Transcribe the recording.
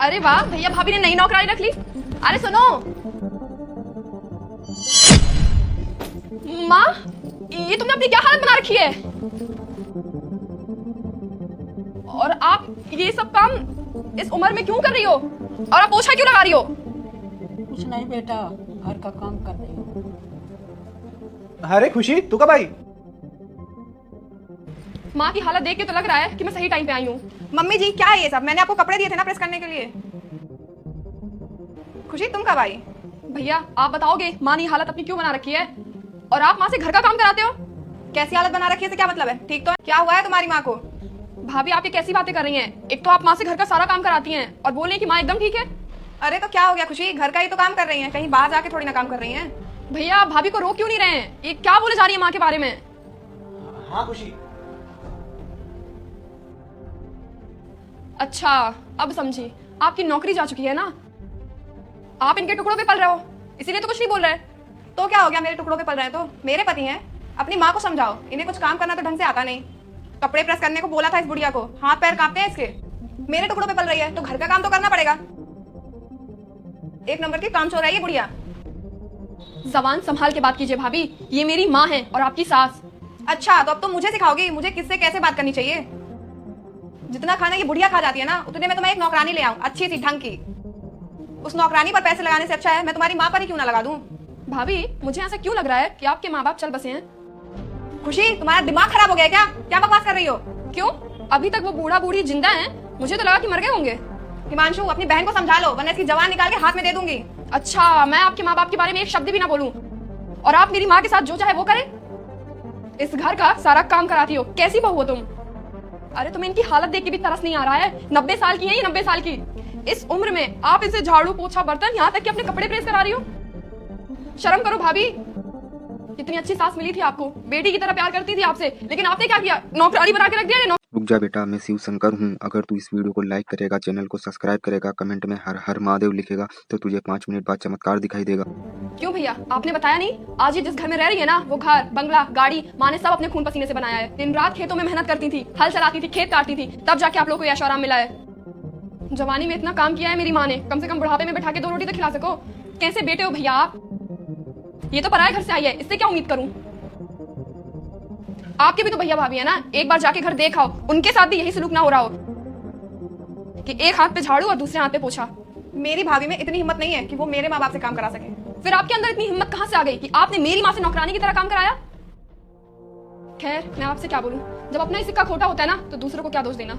अरे वाह भैया, भाभी ने नई नौकरानी रख ली। अरे सुनो माँ, ये तुमने अपनी क्या हालत बना रखी है? और आप ये सब काम इस उम्र में क्यों कर रही हो? और आप पोछा क्यों लगा रही हो? कुछ नहीं बेटा, घर का काम कर रही हूँ। अरे खुशी, तू कब आई? माँ की हालत देख के तो लग रहा है कि मैं सही टाइम पे आई हूँ। मम्मी जी क्या है ये सब? मैंने आपको कपड़े दिए थे ना प्रेस करने के लिए। खुशी तुम कब आई? भैया आप बताओगे माँ ने हालत अपनी क्यों बना रखी है? और आप माँ से घर का काम कराते हो? कैसी हालत बना रखी है, क्या मतलब है? ठीक तो है? क्या हुआ है तुम्हारी माँ को? भाभी आप ये कैसी बातें कर रही हैं? एक तो आप माँ से घर का सारा काम कराती हैं और बोल रही हैं कि माँ एकदम ठीक है। अरे तो क्या हो गया खुशी, घर का ही तो काम कर रही हैं, कहीं बाहर जाके थोड़ी ना काम कर रही हैं। भैया आप भाभी को रोक क्यों नहीं रहे हैं? ये क्या बोले जा रही है माँ के बारे में? हाँ खुशी। अच्छा अब समझी, आपकी नौकरी जा चुकी है ना? आप इनके टुकड़ों पे पल रहे हो, इसीलिए तो कुछ नहीं बोल रहे। तो क्या हो गया, मेरे टुकड़ों पे पल रहे हैं तो? मेरे पति हैं, अपनी माँ को समझाओ, इन्हें कुछ काम करना तो ढंग से आता नहीं। कपड़े प्रेस करने को बोला था इस बुढ़िया को, हाथ पैर कांपते हैं इसके। मेरे टुकड़ों पे पल रही है तो घर का काम तो करना पड़ेगा। एक नंबर की कामचोर है ये बुढ़िया। जबान संभाल के बात कीजिए भाभी, ये मेरी माँ है और आपकी सास। अच्छा तो अब तुम मुझे सिखाओगी मुझे किससे कैसे बात करनी चाहिए? जितना खाना ये बुढ़िया खा जाती है ना, उतने में तो मैं एक नौकरानी ले आऊं, अच्छी सी ढंग की। उस नौकरानी पर पैसे लगाने से अच्छा है मैं तुम्हारी माँ पर ही क्यों ना लगा दूं। भाभी मुझे ऐसा क्यों लग रहा है कि आपके माँ बाप चल बसे हैं? खुशी तुम्हारा दिमाग खराब हो गया है क्या? क्या बकवास कर रही हो? क्यों, अभी तक वो बूढ़ा बूढ़ी जिंदा हैं? मुझे तो लगा कि मर गए होंगे। हिमांशु अपनी बहन को समझा लो, वरना इसकी जवान निकाल के हाथ में दे दूंगी। अच्छा मैं आपके माँ बाप के बारे में एक शब्द भी ना बोलूं और आप मेरी माँ के साथ जो चाहे वो करें? इस घर का सारा काम कराती हो, कैसी बहू हो तुम? अरे तुम्हें इनकी हालत देख के भी तरस नहीं आ रहा है? 90 साल की है ये, 90 साल की। इस उम्र में आप इसे झाड़ू पोछा बर्तन, यहाँ तक कि अपने कपड़े प्रेस करा रही हो। शर्म करो भाभी, कितनी अच्छी सास मिली थी आपको, बेटी की तरह प्यार करती थी आपसे, लेकिन आपने क्या किया, नौकरानी बना के रख दिया। रुक जा बेटा, मैं शिव शंकर हूँ। अगर तू इस वीडियो को लाइक करेगा, चैनल को सब्सक्राइब करेगा, कमेंट में हर हर महादेव लिखेगा तो तुझे 5 मिनट बाद चमत्कार दिखाई देगा। क्यों भैया आपने बताया नहीं? आज ये जिस घर में रह रही है ना, वो घर बंगला गाड़ी माँ ने सब अपने खून पसीने से बनाया है। दिन रात खेतों में मेहनत करती थी, हल चलाती थी, खेत काटती थी, तब जाके आप लोग को ऐशो आराम मिला है। जवानी में इतना काम किया है मेरी माँ ने, कम से कम बुढ़ापे में बैठा के 2 रोटी तो खिला सको। कैसे बेटे हो भैया आप? ये तो पराये घर से आई है, इससे क्या उम्मीद करूं? आपके भी तो भैया भाभी है ना, एक बार जाके घर देख आओ, उनके साथ भी यही सलूक ना हो रहा हो कि एक हाथ पे झाड़ू और दूसरे हाथ पे पोछा। मेरी भाभी में इतनी हिम्मत नहीं है कि वो मेरे माँ बाप से काम करा सके। फिर आपके अंदर इतनी हिम्मत कहां से आ गई कि आपने मेरी माँ से नौकरानी की तरह काम कराया? खैर मैं आपसे क्या बोलूं, जब अपना ही सिक्का खोटा होता है ना तो दूसरों को क्या दोष देना।